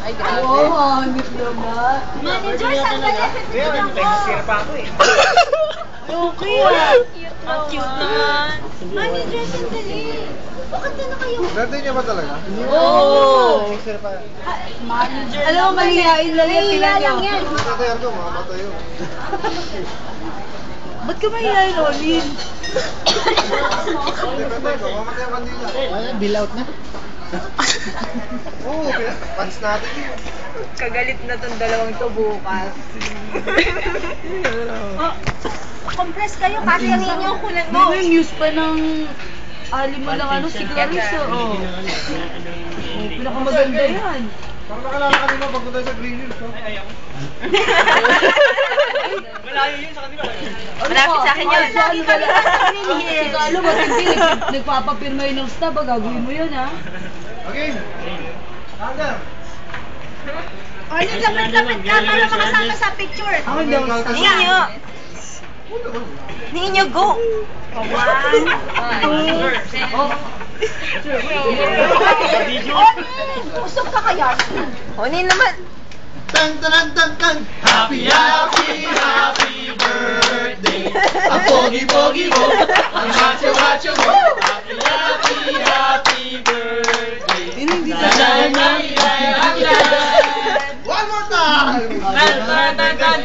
Ay, grabe. Oo, hangit naman. Manager, sandali. Nagsisira pa ako eh. Okay ah. Ang cute naman. Manager, sandali. Bakit na kayo? Birthday niya ba talaga? Oo. Nagsisira pa. Manager. Alam mo, mahihain lang yan. Mahihain lang yan. Tatayar ko, mga bata yun. Ba't ka mahihain, Olin? Tatay ko, mamatay ang kandila. Ayan, bill out na. Oo, pants natin yun. Kagalit na tong dalawang to bukas. Oh, compress kayo kasi yung inyo kulang Di ba yung news pa ng alim mo lang ano, si Clarissa, oh. Pinakamaganda yan. Parang nakalala kanina pagpunta sa Green Hills, no? Malayo yun sa kanila. Malapit sa akin yun. Lagi kami si Carlo, matindi. Nagpapapirma yun ng stab. Gagawin mo yun, ha? Okay. Hanggang. Olin, lapit-lapit ka para makasama sa picture. Ako hindi ako sa... Ninyo. Ninyo, go. One, two, usok ka kaya? Hunin naman. Tan tan tan tan. Happy happy happy birthday. A pogi pogi mo. A macho macho mo. Happy happy happy birthday. Hindi na One more time. Tan tan tan tan.